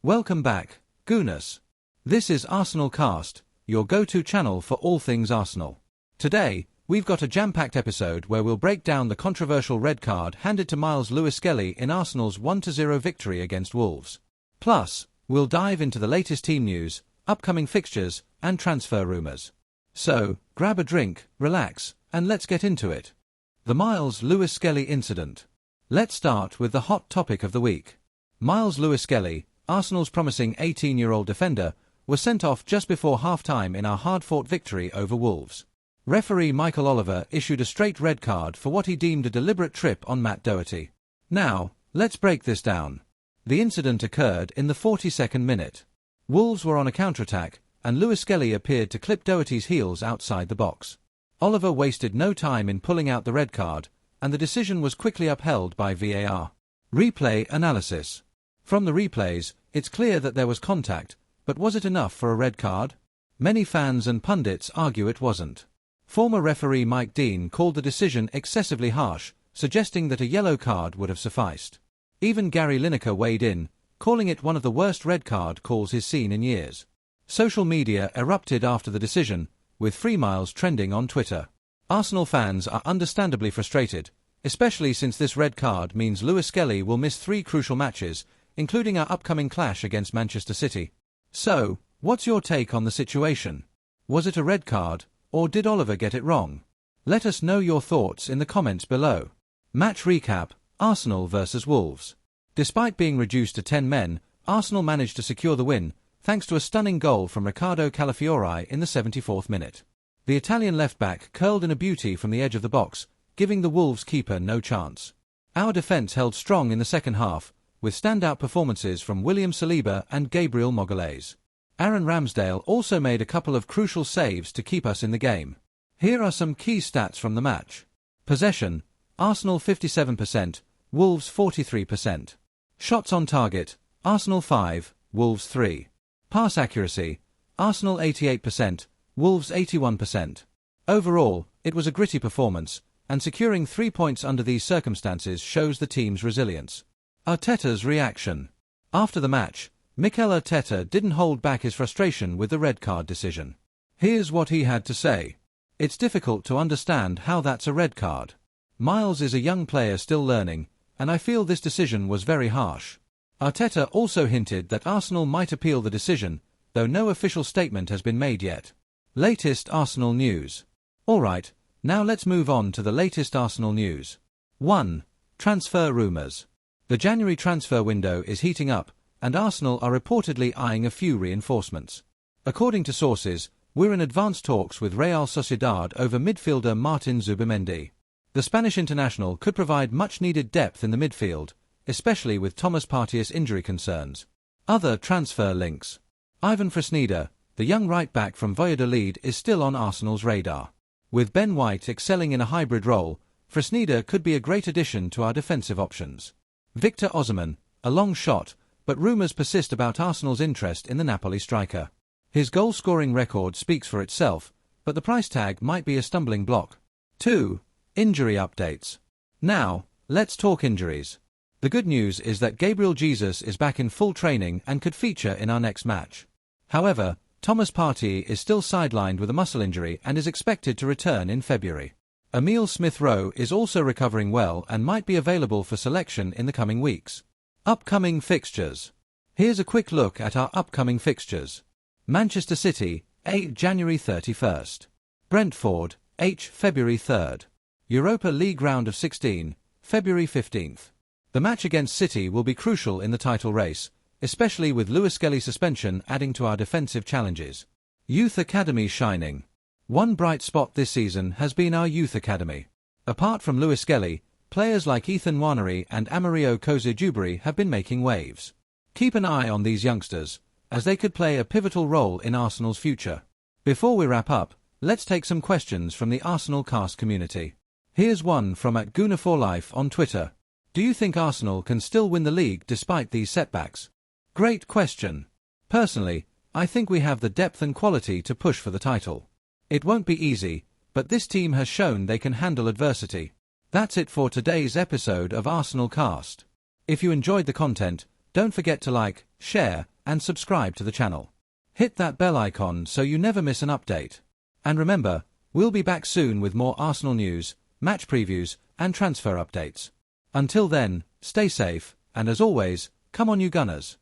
Welcome back, Gooners. This is Arsenal Cast, your go-to channel for all things Arsenal. Today, we've got a jam-packed episode where we'll break down the controversial red card handed to Myles Lewis-Skelly in Arsenal's 1-0 victory against Wolves. Plus, we'll dive into the latest team news, upcoming fixtures, and transfer rumours. So, grab a drink, relax, and let's get into it. The Myles Lewis-Skelly incident. Let's start with the hot topic of the week. Myles Lewis-Skelly, Arsenal's promising 18-year-old defender, was sent off just before half-time in our hard-fought victory over Wolves. Referee Michael Oliver issued a straight red card for what he deemed a deliberate trip on Matt Doherty. Now, let's break this down. The incident occurred in the 42nd minute. Wolves were on a counter-attack, and Lewis-Skelly appeared to clip Doherty's heels outside the box. Oliver wasted no time in pulling out the red card, and the decision was quickly upheld by VAR. Replay analysis. From the replays, it's clear that there was contact, but was it enough for a red card? Many fans and pundits argue it wasn't. Former referee Mike Dean called the decision excessively harsh, suggesting that a yellow card would have sufficed. Even Gary Lineker weighed in, calling it one of the worst red card calls he's seen in years. Social media erupted after the decision, with Free Myles trending on Twitter. Arsenal fans are understandably frustrated, especially since this red card means Lewis-Skelly will miss 3 crucial matches, including our upcoming clash against Manchester City. So, what's your take on the situation? Was it a red card, or did Oliver get it wrong? Let us know your thoughts in the comments below. Match recap: Arsenal vs Wolves. Despite being reduced to 10 men, Arsenal managed to secure the win, thanks to a stunning goal from Riccardo Calafiori in the 74th minute. The Italian left-back curled in a beauty from the edge of the box, giving the Wolves keeper no chance. Our defence held strong in the second half, with standout performances from William Saliba and Gabriel Magalhaes. Aaron Ramsdale also made a couple of crucial saves to keep us in the game. Here are some key stats from the match. Possession: Arsenal 57%, Wolves 43%. Shots on target: Arsenal 5, Wolves 3. Pass accuracy: Arsenal 88%, Wolves 81%. Overall, it was a gritty performance, and securing 3 points under these circumstances shows the team's resilience. Arteta's reaction. After the match, Mikel Arteta didn't hold back his frustration with the red card decision. Here's what he had to say. "It's difficult to understand how that's a red card. Myles is a young player still learning, and I feel this decision was very harsh." Arteta also hinted that Arsenal might appeal the decision, though no official statement has been made yet. Latest Arsenal news. Alright, now let's move on to the latest Arsenal news. 1. Transfer rumours. The January transfer window is heating up, and Arsenal are reportedly eyeing a few reinforcements. According to sources, we're in advanced talks with Real Sociedad over midfielder Martin Zubimendi. The Spanish international could provide much-needed depth in the midfield, especially with Thomas Partey's injury concerns. Other transfer links. Ivan Fresneda, the young right-back from Valladolid, is still on Arsenal's radar. With Ben White excelling in a hybrid role, Fresneda could be a great addition to our defensive options. Victor Osimhen, a long shot, but rumours persist about Arsenal's interest in the Napoli striker. His goal-scoring record speaks for itself, but the price tag might be a stumbling block. 2. Injury updates. Now, let's talk injuries. The good news is that Gabriel Jesus is back in full training and could feature in our next match. However, Thomas Partey is still sidelined with a muscle injury and is expected to return in February. Emile Smith-Rowe is also recovering well and might be available for selection in the coming weeks. Upcoming fixtures. Here's a quick look at our upcoming fixtures. Manchester City, January 31st. Brentford, February 3rd. Europa League Round of 16, February 15th. The match against City will be crucial in the title race, especially with Lewis-Skelly suspension adding to our defensive challenges. Youth Academy shining. One bright spot this season has been our youth academy. Apart from Lewis-Skelly, players like Ethan Nwaneri and Amario Kozejuberi have been making waves. Keep an eye on these youngsters, as they could play a pivotal role in Arsenal's future. Before we wrap up, let's take some questions from the Arsenal Cast community. Here's one from @Gooner4Life on Twitter. Do you think Arsenal can still win the league despite these setbacks? Great question. Personally, I think we have the depth and quality to push for the title. It won't be easy, but this team has shown they can handle adversity. That's it for today's episode of Arsenal Cast. If you enjoyed the content, don't forget to like, share, and subscribe to the channel. Hit that bell icon so you never miss an update. And remember, we'll be back soon with more Arsenal news, match previews, and transfer updates. Until then, stay safe, and as always, come on you Gunners.